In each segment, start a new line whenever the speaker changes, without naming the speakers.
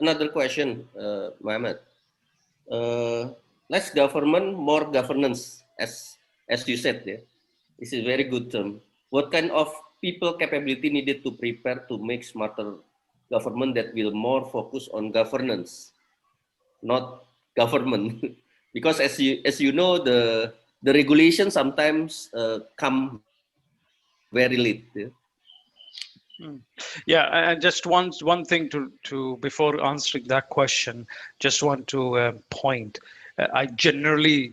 another question, Mohammed. Less government, more governance, as you said. Yeah, this is a very good term. What kind of people capability needed to prepare to make smarter government that will more focus on governance, not government? Because as you know, the regulations sometimes come very late. Yeah?
Yeah, and just one thing to before answering that question, just want to point. I generally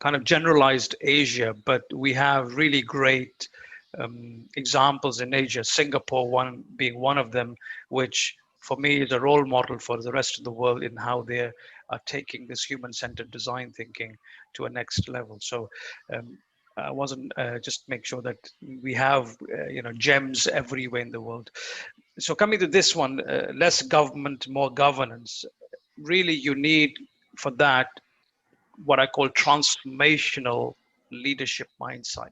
kind of generalized Asia, but we have really great examples in Asia. Singapore, one being one of them, which for me is a role model for the rest of the world in how they are taking this human-centered design thinking to a next level. So um, I wasn't just make sure that we have gems everywhere in the world. So coming to this one, less government, more governance. Really, you need for that what I call transformational leadership mindset.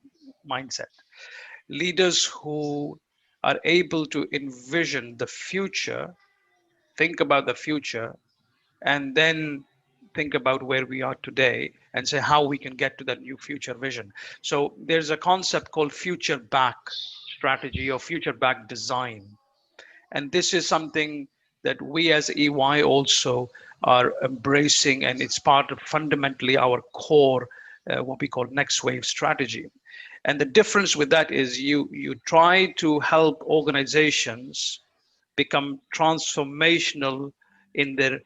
Leaders who are able to envision the future, think about the future, and then think about where we are today and say how we can get to that new future vision. So there's a concept called future back strategy or future back design. And this is something that we as EY also are embracing, and it's part of fundamentally our core, what we call next wave strategy. And the difference with that is you try to help organizations become transformational in their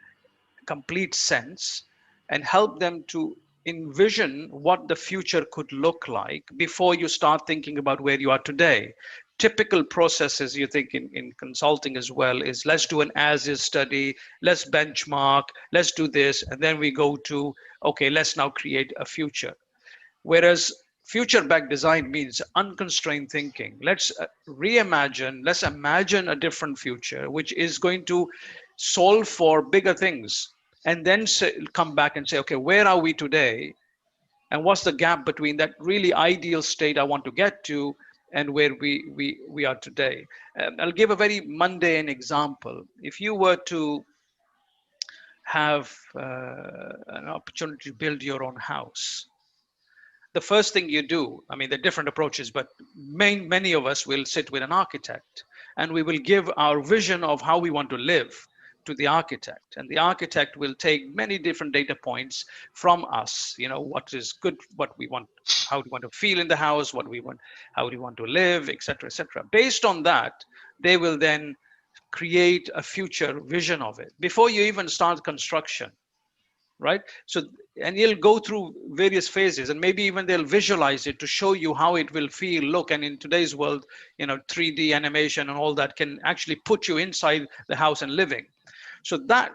complete sense and help them to envision what the future could look like before you start thinking about where you are today. Typical processes you think in consulting as well is let's do an as is study, let's benchmark, let's do this, and then we go to, okay, let's now create a future. Whereas future back design means unconstrained thinking. Let's reimagine, let's imagine a different future, which is going to solve for bigger things. And then come back and say, okay, where are we today? And what's the gap between that really ideal state I want to get to and where we are today? I'll give a very mundane example. If you were to have an opportunity to build your own house, the first thing you do, I mean, there are different approaches, but many of us will sit with an architect and we will give our vision of how we want to live to the architect. And the architect will take many different data points from us, what is good, what we want, how do we want to feel in the house, what we want, how do we want to live, etc., etc. Based on that, they will then create a future vision of it before you even start construction, right? So, and you'll go through various phases and maybe even they'll visualize it to show you how it will feel, look. And in today's world, 3D animation and all that can actually put you inside the house and living. So that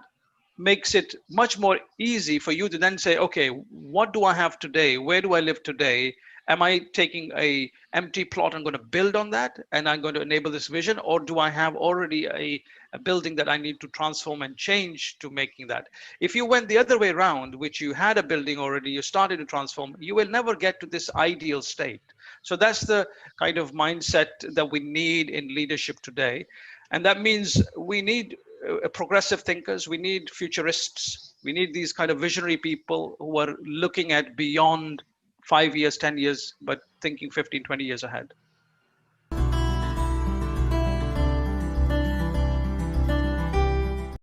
makes it much more easy for you to then say, okay, what do I have today? Where do I live today? Am I taking a empty plot and going to build on that and I'm going to enable this vision? Or do I have already a building that I need to transform and change to making that? If you went the other way around, which you had a building already, you started to transform, you will never get to this ideal state. So that's the kind of mindset that we need in leadership today. And that means we need progressive thinkers, we need futurists, we need these kind of visionary people who are looking at beyond 5 years, 10 years, but thinking 15, 20 years ahead.